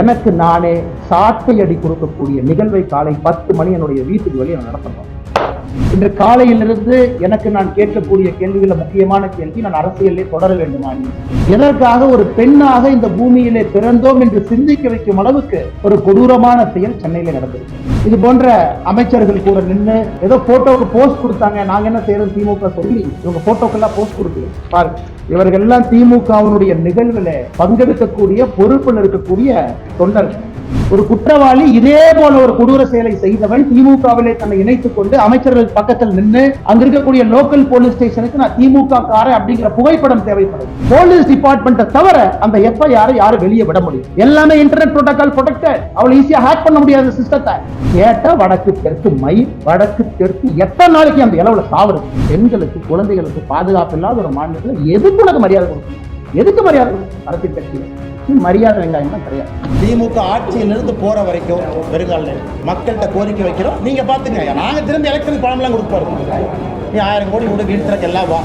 எனக்கு நானே சாட்டை அடி கொடுக்கக்கூடிய நிகழ்வை காலை 10 மணி என்னுடைய வீட்டுக்கு வெளியே நடத்தணும். இன்று காலையிலிருந்து எனக்கு நான் கேட்கக்கூடிய கேள்விகள முக்கியமான கேள்வி, நான் அரசியலே தொடர வேண்டுமா? எதற்காக ஒரு பெண்ணாக இந்த பூமியிலே பிறந்தோம் என்று சிந்திக்க வைக்கும் அளவுக்கு ஒரு கொடூரமான செயல் சென்னையில நடந்திருக்கு. இது போன்ற அமைச்சர்கள் கூட நின்று ஏதோ போட்டோவுக்கு போஸ்ட் கொடுத்தாங்க, நாங்க என்ன செய்யறோம் திமுக சொல்லி இவங்க போட்டோக்கெல்லாம் போஸ்ட் கொடுக்கல. பாருங்க, இவர்கள் எல்லாம் திமுகவினுடைய நிகழ்வுல பங்கெடுக்கக்கூடிய பொறுப்பில் இருக்கக்கூடிய தொண்டர்கள். ஒரு குற்றவாளி இதே போல ஒரு கொடூர செயலை செய்தவன் திமுகவிலே தன்னை இணைத்துக் கொண்டு அமைச்சர்கள் பக்கத்தில் நின்று அங்க இருக்கக்கூடிய லோக்கல் போலீஸ் ஸ்டேஷனுக்கு நான் திமுக காரன் அப்படிங்கிற புகைப்படம் தேவைப்படும். போலீஸ் டிபார்ட்மெண்ட்டை தவிர அந்த எஃப்ஐஆர் யாரும் வெளியே விட முடியும். எல்லாமே இன்டர்நெட் புரோட்டோகால் ப்ரொடெக்டட். அவளை ஈஸியா ஹேக் பண்ண முடியாத சிஸ்டத்தை கேட்டா வடக்கு தெற்கு வடக்கு தெற்கு எத்தனை நாளைக்கு அந்த இளவுல சாவுறது? பெண்களுக்கு குழந்தைகளுக்கு பாதுகாப்பு இல்லாத ஒரு மாநிலத்தில் எதுக்கு உனக்கு மரியாதை கொடுக்கணும்? எதுக்கு மரியாதை அரசியல் கட்சியில் மரியாதை வெங்காயம் தான் கிடையாது. திமுக ஆட்சியிலிருந்து போற வரைக்கும் வெறுங்கால மக்கள்கிட்ட கோரிக்கை வைக்கிறோம். நீங்க பாத்துங்க, நாங்க திரும்பி எலெக்ஷன் பணம் எல்லாம் கொடுப்போம். நீ 1000 கோடி கூட வீடு திறக்க எல்லாம் வா.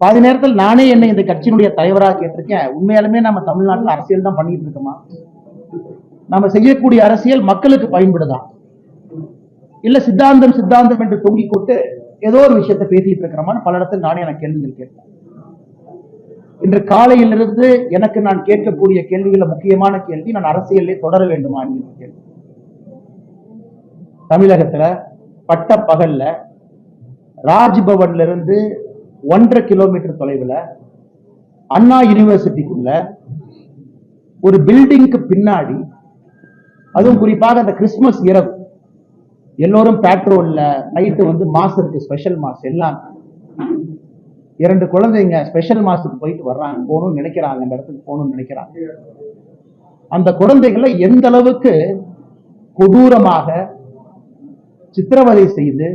பாதி நேரத்தில் நானே என்னை இந்த கட்சியினுடைய தலைவராக கேட்டிருக்கேன். உண்மையாலுமே நம்ம தமிழ்நாட்டில் அரசியல் தான் பண்ணிட்டு இருக்கோமா? நம்ம செய்யக்கூடிய அரசியல் மக்களுக்கு பயன்படுதா, இல்ல சித்தாந்தம் என்று தொங்கிக் கொண்டு ஏதோ ஒரு விஷயத்தை பேசிட்டு இருக்கிறோமான்னு பல இடத்தில் நானே எனக்கு கேள்விகள் கேட்பேன். இன்று காலையிலிருந்து எனக்கு நான் கேட்கக்கூடிய கேள்விகள முக்கியமான கேள்வி, நான் அரசியலே தொடர வேண்டுமா என்கிற கேள்வி. தமிழகத்துல பட்ட பகல்ல ராஜ்பவன்ல இருந்து 1.5 கிலோமீட்டர் தொலைவுல அண்ணா யூனிவர்சிட்டிக்குள்ள ஒரு பில்டிங்க்கு பின்னாடி, அதுவும் குறிப்பாக அந்த கிறிஸ்துமஸ் இரவு எல்லோரும் பேட்ரோல்ல நைட்டு மாஸ் இருக்கு, ஸ்பெஷல் மாஸ் எல்லாம் 2 குழந்தைங்க ஸ்பெஷல் மாஸுக்கு போயிட்டு வர்றாங்க, போகணும்னு நினைக்கிறாங்க, அந்த இடத்துக்கு போகணும்னு நினைக்கிறாங்க. அந்த குழந்தைகளை எந்த அளவுக்கு கொடூரமாக சித்திரவதை செய்து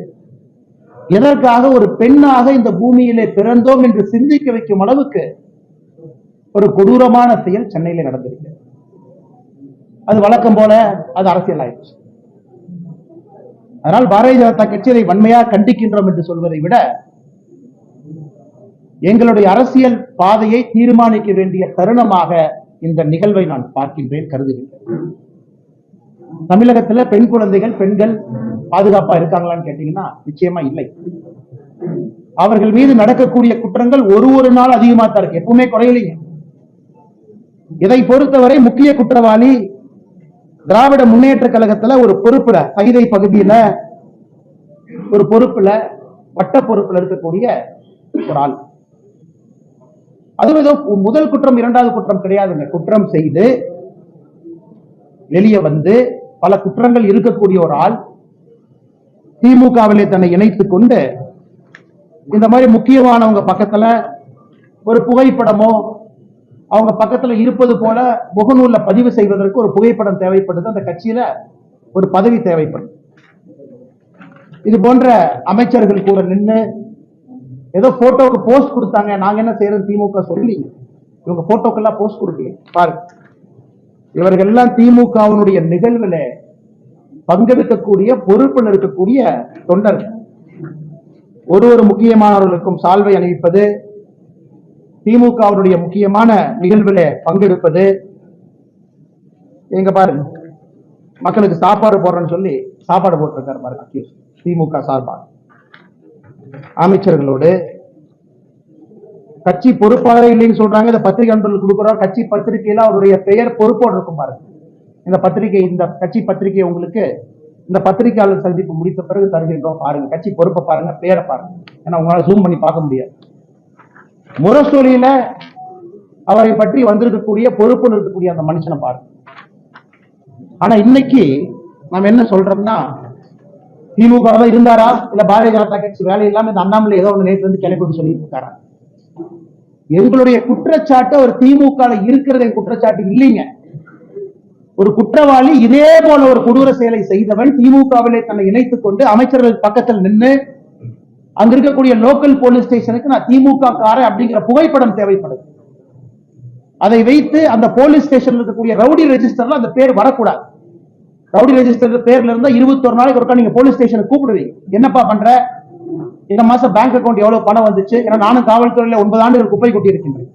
எதற்காக ஒரு பெண்ணாக இந்த பூமியிலே பிறந்தோம் என்று சிந்திக்க வைக்கும் அளவுக்கு ஒரு கொடூரமான செயல் சென்னையில நடந்திருக்கு. அது வழக்கம் போல அது அரசியல் ஆயிடுச்சு. அதனால் பாரதிய ஜனதா கட்சியை வன்மையாக கண்டிக்கின்றோம் என்று சொல்வதை விட எங்களுடைய அரசியல் பாதையை தீர்மானிக்க வேண்டிய தருணமாக இந்த நிகழ்வை நான் பார்க்கின்றேன், கருதுகின்றேன். தமிழகத்தில் பெண் குழந்தைகள், பெண்கள் பாதுகாப்பா இருக்காங்களான்னு கேட்டீங்கன்னா நிச்சயமா இல்லை. அவர்கள் மீது நடக்கக்கூடிய குற்றங்கள் ஒரு நாள் அதிகமா தான் இருக்கு, எப்பவுமே குறையலைங்க. இதை பொறுத்தவரை முக்கிய குற்றவாளி திராவிட முன்னேற்ற கழகத்துல ஒரு பொறுப்புல, சைதை பகுதியில ஒரு பொறுப்புல, வட்ட பொறுப்புல இருக்கக்கூடிய ஒரு ஆள். அது முதல் குற்றம் இரண்டாவது குற்றம் கிடையாதுங்க. குற்றம் செய்து வெளியே வந்து பல குற்றங்கள் இருக்கக்கூடிய ஒரு ஆள் திமுகவிலே தன்னை இணைத்துக் கொண்டு இந்த மாதிரி முக்கியமானவங்க பக்கத்துல ஒரு புகைப்படமோ அவங்க பக்கத்துல இருப்பது போல முகநூல்ல பதிவு செய்வதற்கு ஒரு புகைப்படம் தேவைப்படுது. அந்த கட்சியில ஒரு பதவி தேவைப்படுது. இது போன்ற அமைச்சர்கள் கூட நின்று ஏதோ போட்டோவுக்கு போஸ்ட் கொடுத்தாங்க, நாங்க என்ன செய்யறோம் திமுக சொல்லி இவங்க போட்டோக்கெல்லாம் போஸ்ட் கொடுக்கல. பாருங்க, இவர்கள் எல்லாம் திமுகவினுடைய நிகழ்வுல பங்கெடுக்கக்கூடிய பொறுப்பில் இருக்கக்கூடிய தொண்டர்கள். ஒரு முக்கியமானவர்களுக்கும் சால்வை அணிவிப்பது, திமுகவுடைய முக்கியமான நிகழ்வுல பங்கெடுப்பது. எங்க பாருங்க, மக்களுக்கு சாப்பாடு போடுறேன்னு சொல்லி சாப்பாடு போட்டிருக்காரு பாருங்க திமுக சார்பாக. அமைச்சர்களோடு கட்சி பொறுப்பாளர் இல்லைன்னு சொல்றாங்க. இந்த பத்திரிகை அன்பர்கள் கொடுக்குறோம், கட்சி பத்திரிகையில அவருடைய பெயர் பொறுப்போடு இருக்கும் பாருங்க. இந்த பத்திரிகை, இந்த கட்சி பத்திரிகை உங்களுக்கு இந்த பத்திரிகையாளர் சந்திப்பு முடித்த பிறகு தருகின்றோம். பாருங்க, கட்சி பொறுப்பை பாருங்க, பேரை பாருங்க. ஏன்னா உங்களால ஜூம் பண்ணி பார்க்க முடியாது. முரசொலியில அவரை பற்றி வந்திருக்கக்கூடிய பொறுப்பில் இருக்கக்கூடிய அந்த மனுஷனை பாருங்க. ஆனா இன்னைக்கு நாம் என்ன சொல்றோம்னா, திமுக இருந்தாரா இல்ல பாரதிய ஜனதா கட்சி வேலை இல்லாம இந்த அண்ணாமலை ஏதோ ஒன்று நேற்று வந்து கிளப்பி சொல்லிட்டு இருக்காரா? எங்களுடைய குற்றச்சாட்டு அவர் திமுக இருக்கிறது குற்றச்சாட்டு இல்லைங்க. ஒரு குற்றவாளி இதே போல ஒரு கொடூர செயலை செய்தவன் திமுகவிலே தன்னை இணைத்துக் கொண்டு அமைச்சர்கள் பக்கத்தில் நின்று அங்க இருக்கக்கூடிய லோக்கல் போலீஸ் ஸ்டேஷனுக்கு நான் திமுக காரன் அப்படிங்கிற புகைப்படம் தேவைப்படுது. அதை வைத்து அந்த போலீஸ் ஸ்டேஷன்ல இருக்கக்கூடிய ரவுடி ரெஜிஸ்டர்ல அந்த பேர் வரக்கூடாது. ரவுடி ரெஜிஸ்டர் பேர்ல இருந்தா 21 நாளைக்கு ஒருக்கா நீங்க போலீஸ் ஸ்டேஷனுக்கு கூப்பிடுவீங்க. என்னப்பா பண்ற, இந்த மாசம் பேங்க் அக்கௌண்ட் எவ்வளவு பணம் வந்துச்சு? ஏன்னா நானும் காவல்துறையில 9 ஆண்டுகள் குப்பை கொட்டி இருக்கின்றேன்.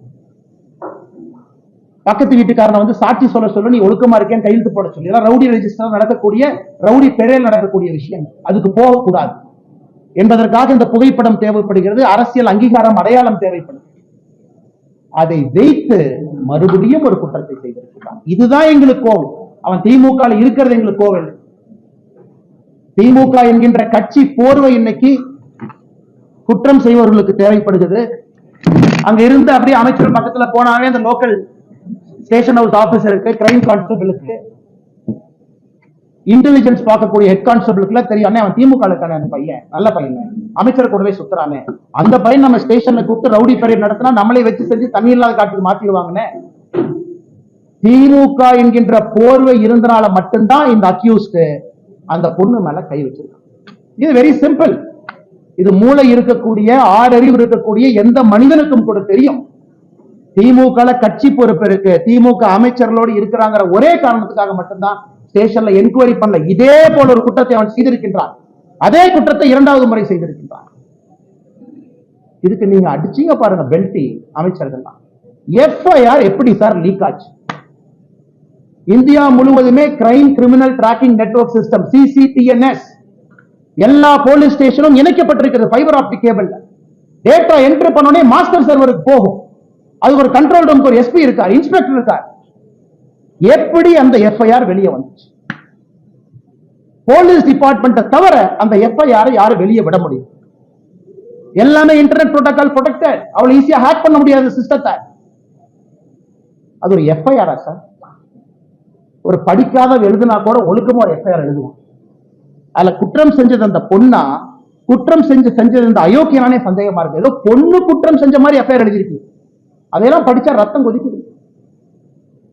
பக்கத்து வீட்டுக்காரனை வந்து சாட்சி சொல்ல சொல்லி நீ ஒழுக்கமா இருக்கேன் கையெழுத்து போட சொல்லி ரவுடி ரெஜிஸ்டர் நடக்கக்கூடிய ரவுடி பெயரில் நடக்கக்கூடிய விஷயம், அதுக்கு போகக்கூடாது என்பதற்காக இந்த புகைப்படம் தேவைப்படுகிறது. அரசியல் அங்கீகாரம் அடையாளம் தேவைப்படுகிறது. அதை வைத்து மறுபடியும் ஒரு குற்றத்தை செய்திருக்கிறான். இதுதான் எங்களுக்கு கோவம். அவன் திமுக இருக்கிறது எங்களுக்கு கோவில். திமுக என்கின்ற கட்சி போர்வை இன்னைக்கு குற்றம் செய்வர்களுக்கு தேவைப்படுகிறது. அங்க இருந்து அப்படியே அமைச்சர் பக்கத்துல போனாவே அந்த லோக்கல் ஸ்டேஷன் ஹவுஸ் ஆபீசருக்கு, கிரைம் கான்ஸ்டபிளுக்கு, இன்டெலிஜென்ஸ் பார்க்கக்கூடிய ஹெட் கான்ஸ்டபிளுக்கு தெரியும், அவன் திமுக அந்த பையன் நல்ல பையன், அமைச்சர் கூடவே சுத்துறானே, அந்த பையன் நம்ம ஸ்டேஷன்ல கூப்பிட்டு ரவுடி பரேட் நடத்தினா நம்மளே வச்சு செஞ்சு தண்ணி இல்லாத காட்டுக்கு மாத்திடுவாங்கன்னு. திமுக என்கின்ற போர்வை இருந்தனால மட்டும்தான் இந்த அக்யூஸ்ட் அந்த பொண்ணு மேல கை வச்சிருக்கான். இது வெரி சிம்பிள். இது மூளை இருக்கக்கூடிய, ஆறறிவு இருக்கக்கூடிய எந்த மனிதனுக்கும் கூட தெரியும். திமுக கட்சி பொறுப்பு இருக்கு, திமுக அமைச்சர்களோடு இருக்கிறாங்கிற ஒரே காரணத்துக்காக மட்டும்தான் ஸ்டேஷன்ல என்கொயரி பண்ணல. இதே போல ஒரு குற்றத்தை அவன் செய்திருக்கின்றான். அதே குற்றத்தை இரண்டாவது முறை செய்திருக்கின்றான். இதுக்கு நீங்க அடிச்சீங்க பாருங்க பெல்டி அமைச்சர்கள். எஃப்ஐஆர் எப்படி சார் லீக் ஆச்சு? இந்தியா முழுவதுமே crime criminal tracking network system CCTNS எல்லா போலீஸ் ஸ்டேஷனும் இணைக்கப்பட்டிருக்கிறது fibre optic cable. Data entry பண்ணோடனே மாஸ்டர் சர்வருக்கு போகும். அது ஒரு கண்ட்ரோல் ரூமுக்கு ஒரு SP இருக்கார், இன்ஸ்பெக்டர் இருக்கார். எப்படி அந்த எஃப்ஐஆர் வெளியே வந்துச்சு? போலீஸ் டிபார்ட்மெண்ட் தவிர அந்த எஃப்ஐஆர் யாரும் வெளியே விட முடியும்? எல்லாமே இன்டர்நெட் புரோட்டோகால் ப்ரொடெக்டட். அவளை ஈஸியா ஹேக் பண்ண முடியாத சிஸ்டத்தை. அது ஒரு எஃப்ஐஆர் சார்? ஒரு படிக்காத எழுதுனா கூட ஒழுக்கமா ஒரு எஃப்ஐஆர் எழுதுவோம். அதுல குற்றம் செஞ்சது அந்த பொண்ணா, குற்றம் செஞ்சது அந்த அயோக்கியனானே சந்தேகமா இருக்கு. ஏதோ பொண்ணு குற்றம் செஞ்ச மாதிரி எஃப்ஐஆர் எழுதிருக்கு. அதையெல்லாம் படிச்சா ரத்தம் கொதிக்குது.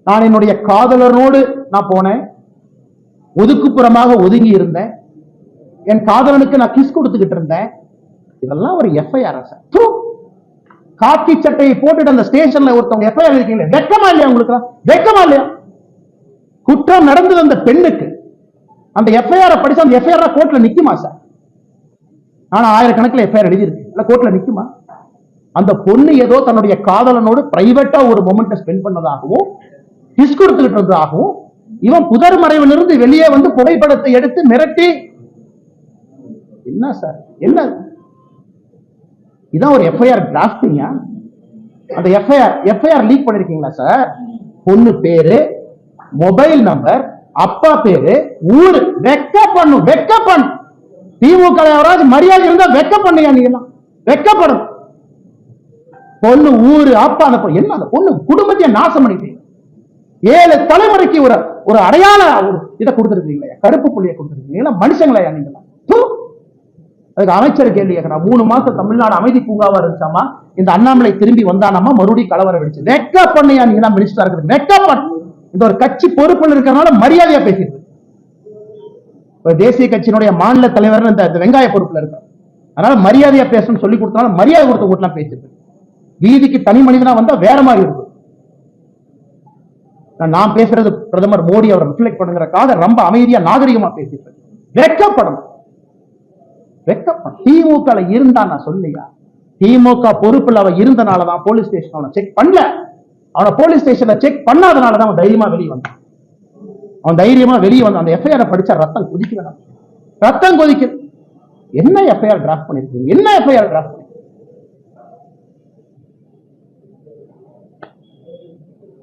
நான் என்னுடைய காதலனோடு நான் போனேன், ஒதுக்குப்புறமாக ஒதுங்கி இருந்தேன், என் காதலனுக்கு நான் கிஸ் கொடுத்துக்கிட்டு இருந்தேன். இதெல்லாம் ஒரு எஃப்ஐஆர் சார்? காக்கி சட்டையை போட்டுட்டு அந்த ஸ்டேஷன்ல ஒருத்தவங்க எஃப்ஐஆர் இருக்கீங்க, வெக்கமா இல்லையா உங்களுக்கு? வெக்கமா இல்லையா? குற்றம் நடந்தது அந்த பெண்ணுக்கு. அந்த எஃப்ஐஆர் படிச்சா அந்த எஃப்ஐஆர் கோர்ட்ல நிக்குமா சார்? ஆனா ஆயிரக்கணக்கில் எஃப்ஐஆர் எழுதியிருக்கு, இல்ல கோர்ட்ல நிக்குமா? அந்த பொண்ணு ஏதோ தன்னுடைய காதலனோடு பிரைவேட்டா ஒரு மொமெண்ட் ஸ்பெண்ட் பண்ணதாகவும் கிஸ் கொடுத்துக்கிட்டு இருந்ததாகவும், இவன் புதர் மறைவிலிருந்து வெளியே வந்து புகைப்படத்தை எடுத்து மிரட்டி, என்ன சார் என்ன இதான் ஒரு எஃப்ஐஆர் டிராஃப்டிங்கா? அந்த எஃப்ஐஆர் லீக் பண்ணிருக்கீங்களா சார்? பொண்ணு பேரு, மொபைல் நம்பர், அப்பா பேரு, ஊரு, வெக்க பண்ணும். திமுக யாராவது மரியாதை இருந்தா வெக்க பண்ணியா? நீங்க வெக்கப்படும். பொண்ணு ஊரு, அப்பா, அந்த என்ன அந்த பொண்ணு குடும்பத்தையே நாசம் பண்ணிட்டீங்க. 7 தலைமுறைக்கு ஒரு அடையாள இதை கொடுத்துருக்கீங்களா? கருப்பு புள்ளியை கொடுத்துருக்கீங்களா? மனுஷங்களா நீங்களா? அதுக்கு அமைச்சர் கேள்வி கேட்கிறான். 3 மாசம் தமிழ்நாடு அமைதி பூங்காவா இருந்துச்சாமா, இந்த அண்ணாமலை திரும்பி வந்தானாமா, மறுபடியும் கலவரம் வெடிச்சு. வெக்க பண்ணியா நீங்க மினிஸ்டரா இருக்கிறது? வெக்க பண்ணு. இந்த ஒரு கட்சி பொறுப்புல இருக்கிறனால மரியாதையா பேசிட்டு, தேசிய கட்சியினுடைய மாநில தலைவர் இந்த வெங்காய பொறுப்புல இருக்க, அதனால மரியாதையா பேசணும்னு சொல்லி கொடுத்தனால மரியாதை கொடுத்த கூட்டலாம் பேசிட்டு, வீதிக்கு தனி மனிதனா வந்தா வேற மாதிரி இருக்கும். நான் பேசுறது பிரதமர் மோடி அவர் ரிஃப்ளெக்ட் பண்ணுங்கிறக்காக ரொம்ப அமைதியா நாகரிகமா பேசிட்டு, வெக்கப்படணும். திமுக இருந்தா நான் சொல்லியா, திமுக பொறுப்புல அவ இருந்தனாலதான் போலீஸ் ஸ்டேஷன் அவனை செக் பண்ணல. அவனை போலீஸ் ஸ்டேஷன்ல செக் பண்ணாதனாலதான் அவன் தைரியமா வெளியே வந்தான். அவன் தைரியமா வெளியே வந்து அந்த எஃப்ஐஆர் படிச்சா ரத்தம் கொதிக்க, ரத்தம் கொதிக்க. என்ன எஃப்ஐஆர் டிராஃப்ட் பண்ணிருக்கீங்க? என்ன எஃப்ஐஆர் டிராஃப்ட்?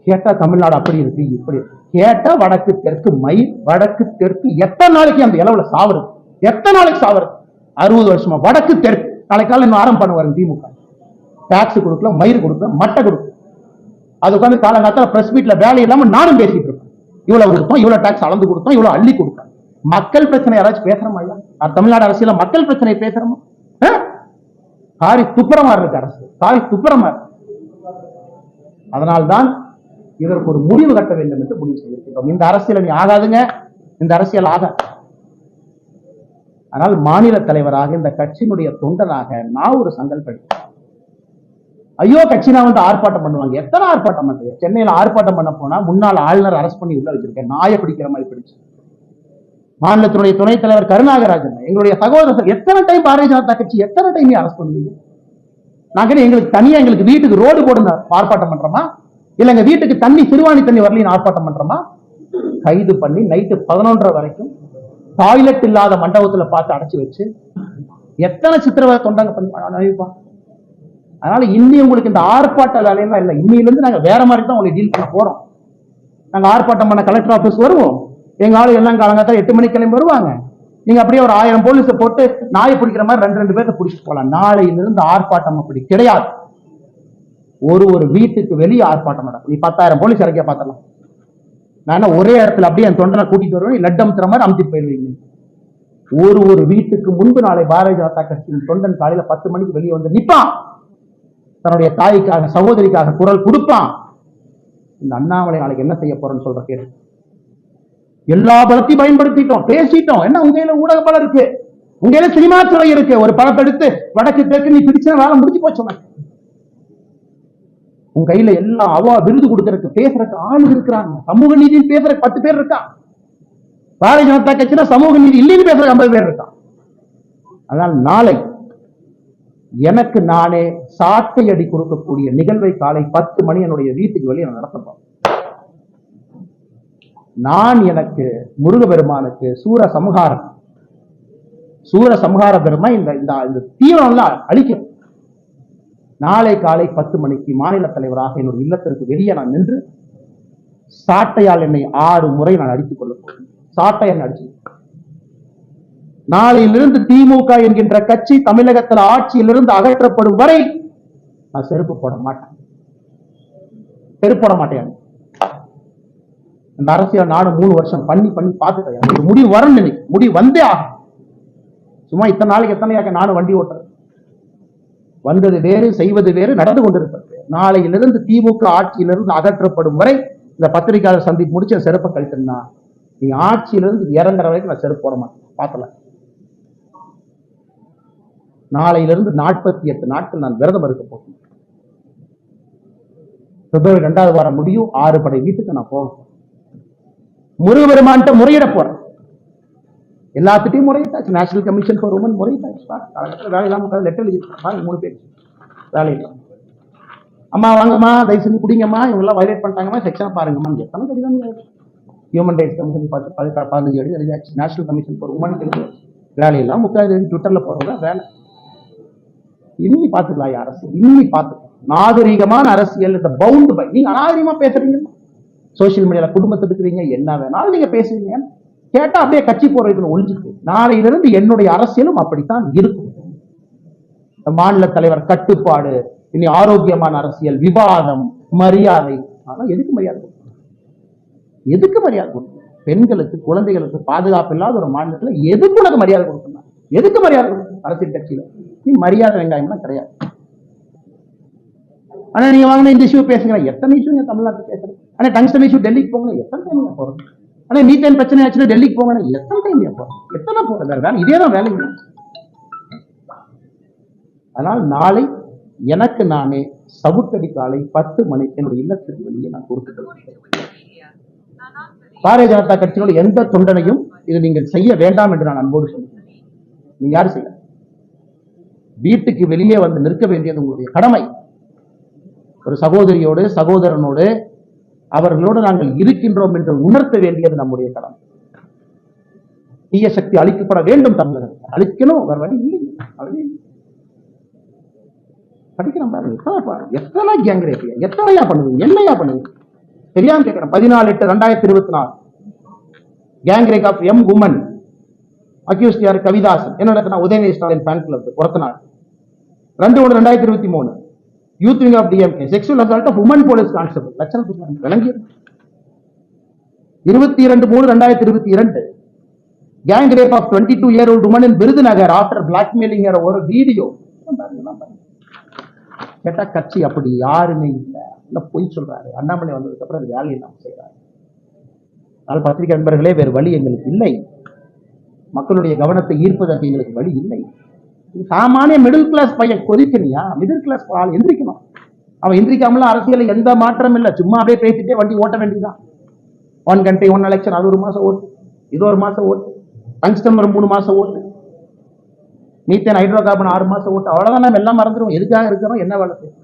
கேட்டா தமிழ்நாடு அப்படி இருக்கு இப்படி, கேட்டா வடக்கு தெற்கு மயில், வடக்கு தெற்கு எத்தனை நாளைக்கு அந்த இளவுல சாவுறது? எத்தனை நாளைக்கு சாவுறது? 60 வருஷமா வடக்கு தெற்கு. நாளைக்கால இன்னும் ஆரம்பம் பண்ணுவாரு திமுக. டாக்ஸ் கொடுக்கல, மயிர் கொடுக்கல, மட்டை கொடுக்கல. அது உட்காந்து காலங்காலத்துல பிரஸ் மீட்ல வேலை இல்லாம நானும் பேசிட்டு இருப்பேன். இவ்வளவு கொடுத்தோம், இவ்வளவு டாக்ஸ் அளந்து கொடுத்தோம், இவ்வளவு அள்ளி கொடுத்தோம். மக்கள் பிரச்சனை யாராச்சும் பேசுறோமா? தமிழ்நாடு அரசியல மக்கள் பிரச்சனை பேசுறோமா? காரி துப்புரமா இருக்கு அரசு, காரி துப்புரமா இருக்கு. அதனால்தான் இதற்கு ஒரு முடிவு கட்ட வேண்டும் என்று முடிவு செய்திருக்கிறோம். இந்த அரசியல் நீ ஆகாதுங்க, இந்த அரசியல் ஆகாது. ஆனால் மாநில தலைவராக, இந்த கட்சியினுடைய தொண்டனாக நான் ஒரு சங்கல்பம். ஐயோ கட்சினா வந்து ஆர்ப்பாட்டம் பண்ணுவாங்க. எத்தனை ஆர்ப்பாட்டம் பண்றீங்க? சென்னையில ஆர்ப்பாட்டம் பண்ண போனா முன்னாள் ஆளுநர் அரெஸ்ட் பண்ணி உள்ள வச்சிருக்கேன், நாயை பிடிக்கிற மாதிரி பிடிச்சு. மாநிலத்தினுடைய துணைத் தலைவர் கருணாகராஜன், எங்களுடைய சகோதரர், எத்தனை டைம் பாரதிய ஜனதா கட்சி எத்தனை டைம் அரெஸ்ட் பண்ணுவீங்க? நாங்க எங்களுக்கு தனியா எங்களுக்கு வீட்டுக்கு ரோடு போடுங்க ஆர்ப்பாட்டம் பண்றோமா? இல்ல எங்க வீட்டுக்கு தண்ணி சிறுவாணி தண்ணி வரலைன்னு ஆர்ப்பாட்டம் பண்றோமா? கைது பண்ணி நைட்டு 11:30 வரைக்கும் டாய்லெட் இல்லாத மண்டபத்துல பார்த்து அடைச்சு வச்சு எத்தனை சித்திரவதை தொண்டாங்க அனுப்பிப்பான். அதனால இன்னி உங்களுக்கு இந்த ஆர்ப்பாட்ட வேலையெல்லாம் இல்லை. இன்னிலிருந்து நாங்க வேற மாதிரி தான் உங்களுக்கு டீல் பண்ண போறோம். நாங்க ஆர்ப்பாட்டம் பண்ண கலெக்டர் ஆபீஸ் வருவோம். எங்க ஆளு எல்லாம் காலங்காத்தா 8 மணிக்கு கிளம்பி வருவாங்க. நீங்க அப்படியே ஒரு 1000 போலீஸை போட்டு நாயை பிடிக்கிற மாதிரி 2 பேர்த்த பிடிச்சிட்டு போலாம். நாளையிலிருந்து ஆர்ப்பாட்டம் அப்படி கிடையாது. ஒரு வீட்டுக்கு வெளியே ஆர்ப்பாட்டம் நடக்கும். நீ 10,000 போலீஸ் இறக்கிய பார்த்தலாம். நான் ஒரே இடத்துல அப்படியே என் தொண்டனை கூட்டிட்டு வருவேன். லட்டு அமுத்துற மாதிரி அமுத்திட்டு போயிருவீங்க. ஒரு வீட்டுக்கு முன்பு நாளை பாரதிய ஜனதா கட்சியின் தொண்டன் காலையில 10 மணிக்கு வெளியே வந்து நிற்பான். தன்னுடைய தாய்க்காக சகோதரிக்காக குரல் கொடுப்பான். இந்த அண்ணாமலை நாளைக்கு என்ன செய்ய போறேன்னு சொல்ற கேட்டு எல்லா பலத்தையும் பயன்படுத்திட்டோம், பேசிட்டோம். என்ன உங்க கையில ஊடக பலம் இருக்கு, உங்க கையில சினிமா துறை இருக்கு. ஒரு படத்தை எடுத்து வடக்கு தெற்கு நீ பிடிச்ச வேலை முடிஞ்சு போச்சு. உங்க கையில எல்லாம் அவா விருது கொடுக்கறதுக்கு பேசுறதுக்கு ஆள் இருக்கிறாங்க. சமூக நீதியில் பேசுறதுக்கு 10 பேர் இருக்கா. பாரதிய ஜனதா கட்சியில சமூக நீதி இல்லைன்னு பேசுறதுக்கு 50 பேர் இருக்கான். அதனால் நாளை எனக்கு நானே சாட்டை அடி கொடுக்கக்கூடிய நிகழ்வை காலை 10 மணி என்னுடைய வீட்டுக்கு வெளியே நடத்தப்போம். நான் எனக்கு முருகபெருமானுக்கு சூர சம்ஹார பெருமை இந்த தீவிரம்லாம் அழிக்கும். நாளை காலை 10 மணிக்கு மாநில தலைவராக என்னுடைய இல்லத்திற்கு வெளியே நான் நின்று சாட்டையால் என்னை 6 முறை நான் அடித்துக் கொள்ளப் போகிறேன். சாட்டை என்னை அடிச்சு நாளையிலிருந்து திமுக என்கின்ற கட்சி தமிழகத்தில் ஆட்சியிலிருந்து அகற்றப்படும் வரை நான் செருப்பு போட மாட்டேன். இந்த அரசியல் நானும் 3 வருஷம் பண்ணி பார்த்துட்டேன். முடிவு வரும், முடிவு வந்தே ஆகும். சும்மா இத்தனை நாளைக்கு எத்தனையாக நானும் வண்டி ஓட்டுறேன். வந்தது வேறு, செய்வது வேறு, நடந்து கொண்டிருப்பது. நாளையிலிருந்து திமுக ஆட்சியிலிருந்து அகற்றப்படும் வரை இந்த பத்திரிகையாளர் சந்திப்பு முடிச்சு செருப்பை கழித்தா நீ ஆட்சியிலிருந்து இறங்குற வரைக்கும் நான் செருப்பு போட மாட்டேன். பார்க்கல. நாளையிலிருந்து 48 நாட்கள் நான் விரதம் இருக்க போகிறேன். பிப்ரவரி 2வது வாரம் முடியும். 6 படை வீட்டுக்கு நான் போவேன். முருகபெருமான்கிட்ட முறையிட போறேன். எல்லாத்திட்டையும் முறையிட்டாச்சு. நேஷனல் கமிஷன் ஃபார் உமன் முறையிட்டாச்சு. வேலை இல்லாம லெட்டர் எழுதிருக்காங்க 3 பேர் வேலை இல்லை. அம்மா வாங்கம்மா, தயவு செஞ்சு குடிங்கம்மா, இவங்கெல்லாம் வயலேட் பண்ணிட்டாங்கம்மா, செக்ஷனை பாருங்கம்மா. எத்தனை கடிதம் ஹியூமன் ரைட்ஸ் கமிஷன் 15 எழுதியாச்சு. நேஷனல் கமிஷன் ஃபார் உமன் வேலையெல்லாம் 30 ட்விட்டர்ல போறவங்க வேலை. இன்னி பார்த்துக்கலாம் அரசியல், இன்னி பார்த்துக்கலாம். நாகரீகமான அரசியல். இந்த பவுண்ட் பை நீங்க அநாகரிகமா பேசுறீங்க, சோசியல் மீடியால குடும்பத்தை எடுக்கிறீங்க, என்ன வேணாலும் நீங்க பேசுறீங்க. கேட்டா அப்படியே கட்சி போறதுக்கு ஒழிஞ்சுக்கு. நாளையிலிருந்து என்னுடைய அரசியலும் அப்படித்தான் இருக்கும். மாநில தலைவர் கட்டுப்பாடு, இனி ஆரோக்கியமான அரசியல், விவாதம், மரியாதை. ஆனா எதுக்கு மரியாதை கொடுக்கணும்? எதுக்கு மரியாதை கொடுக்கணும்? பெண்களுக்கு, குழந்தைகளுக்கு பாதுகாப்பு இல்லாத ஒரு மாநிலத்துல எதுக்கு உனக்கு மரியாதை கொடுக்கணும்? எதுக்கு மரியாதை கொடுக்கணும்? அரசியல் கட்சியில நீ மரியாதை வெங்காயம்லாம் கிடையாது. ஆனா நீங்க வாங்கின இந்த இஷ்யூ பேசுங்க. எத்தனை இஷ்யூ தமிழ்நாட்டில் பேசுறேன். ஆனா டங்ஸ்டன் இஷ்யூ டெல்லிக்கு போங்க, எத்தனை டைம் போறோம். ஆனா மீத்தேன் பிரச்சனை ஆச்சுன்னா டெல்லிக்கு போங்க, எத்தனை டைம் போறோம், எத்தனை போற வேற இதேதான் வேலை. அதனால் நாளை எனக்கு நானே சவுக்கடி காலை 10 மணிக்கு என்னுடைய இல்லத்திற்கு வெளியே நான் கொடுத்துட்டு பாரதிய ஜனதா கட்சியோட எந்த தொண்டனையும் இது நீங்கள் செய்ய வேண்டாம் என்று நான் அன்போடு சொல்லுகிறேன். நீங்க யாரும் செய்ய, வீட்டுக்கு வெளியே வந்து நிற்க வேண்டியது உங்களுடைய கடமை. ஒரு சகோதரியோடு, சகோதரனோடு, அவர்களோடு நாங்கள் இருக்கின்றோம் என்று உணர்த்த வேண்டியது நம்முடைய கடமை. தீய சக்தி அழிக்கப்பட வேண்டும். தமிழகத்தை அழிக்கணும், வேற வழி இல்லை. படிக்கணும் பாருங்க. எத்தனை கேங் ரேப், எத்தனையா பண்ணுவீங்க, என்னையா பண்ணுவீங்க தெரியாம கேட்கிறேன். 14/8/2024 gang rape of M woman accused யார்? கவிதாசன். என்ன நடக்குன்னா உதயநிதி ஸ்டாலின் ஃபேன் கிளப் ஒருத்த நாள் 2/1/2023 youth wing of DMK sexual assault of woman police constable லட்சணம் விளங்கி 22/3/2022 gang rape of 22-year-old woman in Virudhunagar after blackmailing ஒரு வீடியோ. கேட்டா கட்சி அப்படி யாருமே இல்லை, பொய் சொல்றாரு. அண்ணாமலை வந்ததுக்கு அப்புறம் வேலையை நாம் செய்யறாரு. அதனால் பத்திரிகை நண்பர்களே, வேறு வழி எங்களுக்கு இல்லை. மக்களுடைய கவனத்தை ஈர்ப்பதற்கு எங்களுக்கு வழி இல்லை. சாமானிய மிடில் கிளாஸ் பையன் கொதிக்கணியா? மிடில் கிளாஸ் ஆள் எந்திரிக்கணும். அவன் எந்திரிக்காமல அரசியல் எந்த மாற்றம் இல்லை. சும்மா அப்படியே பேசிட்டே வண்டி ஓட்ட வேண்டியதான். 1 country 1 election, அது 1 மாசம் ஓட்டு, இது 1 மாசம் ஓட்டு, டங்ஸ்டன் 3 மாசம் ஓட்டு, மீத்தேன் ஹைட்ரோ கார்பன் 6 மாசம் ஓட்டு. அவ்வளவுதான். நம்ம எல்லாம் மறந்துடுவோம். எதுக்காக இருக்கிறோம், என்ன வேலை செய்யும்.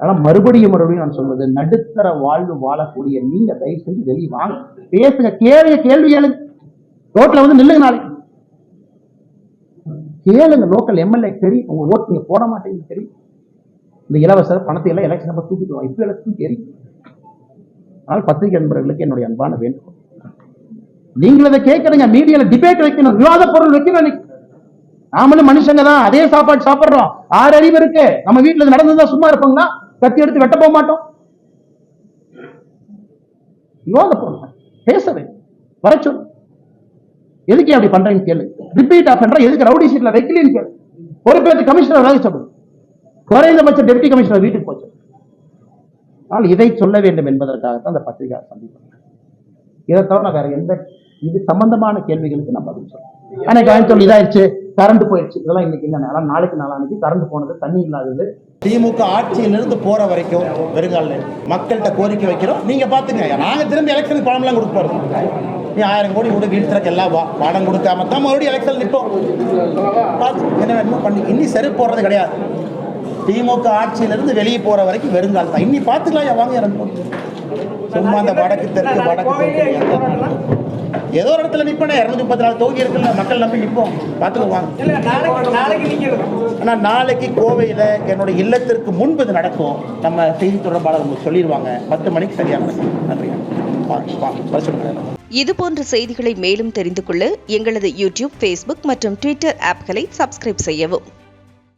ஆனா மறுபடியும் நான் சொல்வது, நடுத்தர வாழ்வு வாழக்கூடிய நீங்க தயவு செஞ்சு வெளியே வாங்க, பேசுங்க, கேள்வி கேளுங்க, ரோட்ல வந்து நில்லுங்க, நாளைக்கு கேளுங்க. லோக்கல் எம்எல்ஏ தெரியும், உங்க ஓட்டு நீங்க போட மாட்டேங்க தெரியும். இந்த இலவச பணத்தை எல்லாம் எலெக்ஷன் அப்ப தூக்கிட்டு இப்ப எலெக்ஷன் தெரியும். ஆனால் பத்திரிகை நண்பர்களுக்கு என்னுடைய அன்பான வேண்டுகோள், நீங்களும் அதை கேட்கறீங்க, மீடியால டிபேட் வைக்கணும், விவாத பொருள் வைக்கணும். நாமளும் மனுஷங்க தான், அதே சாப்பாடு சாப்பிடுறோம், 6 அறிவு இருக்கு. நம்ம வீட்டுல நடந்ததுதான் சும்மா இருப்போங்களா? கத்தி எடுத்து வெட்ட போக மாட்டோம். விவாத பொருள் பேசவே வர சொல்லு. எதுக்கு அப்படி பண்றீங்க கேளு. ரிப்பீட் பண்ற எதுக்கு ரவுடி சீட்ல வைக்கலன்னு கேளு. பொறுப்பேற்று கமிஷனர் வேலை சொல்லு. குறைந்தபட்ச டெப்டி கமிஷனர் வீட்டுக்கு போச்சு. ஆனால் இதை சொல்ல வேண்டும் என்பதற்காகத்தான் அந்த பத்திரிகை சந்திப்பு. இதை தவிர வேற எந்த இது சம்பந்தமான கேள்விகளுக்கு நம்ம பதில் சொல்றோம். அன்னைக்கு கோயம்புத்தூர் இதாயிருச்சு, கரண்ட் போயிடுச்சு, இதெல்லாம் இன்னைக்கு இல்லை. நாளைக்கு நாளானைக்கு கரண்ட் போனது, தண்ணி இல்லாதது. திமுக ஆட்சியிலிருந்து போற வரைக்கும் வெறுங்கால மக்கள்கிட்ட கோரிக்கை வைக்கிறோம். நீங்க பாத்துங்க, நாங்க திரும்பி எலெக்ஷனுக்கு பணம்லாம் கொடுப்பாரு. நீ 1000 கோடி கூட வீட்டு திறக்க எல்லாம் பணம் கொடுக்காம தான் மறுபடியும் எலெக்ஷன் நிற்போம். என்ன வேணுமோ பண்ணி இன்னி சரி போடுறது கிடையாது. திமுக ஆட்சியிலிருந்து வெளியே போற வரைக்கும் வெறுங்கால் தான். இன்னி பாத்துக்கலாம், வாங்க இறந்து சும்மா அந்த வடக்கு தெற்கு ஏதோ ஒரு இடத்துல நிற்பேன். 234 தொகுதி இருக்குல்ல, மக்கள் நம்பி நிற்போம், பார்த்துக்குவாங்க. ஆனால் நாளைக்கு கோவையில் என்னோட இல்லத்திற்கு முன்பு இது நடக்கும். நம்ம செய்தி தொடர்பாளர் சொல்லிடுவாங்க, 10 மணிக்கு சரியாக. நன்றி. இது போன்ற செய்திகளை மேலும் தெரிந்து கொள்ள எங்களது யூடியூப், ஃபேஸ்புக் மற்றும் ட்விட்டர் ஆப்களை சப்ஸ்கிரைப் செய்யவும்.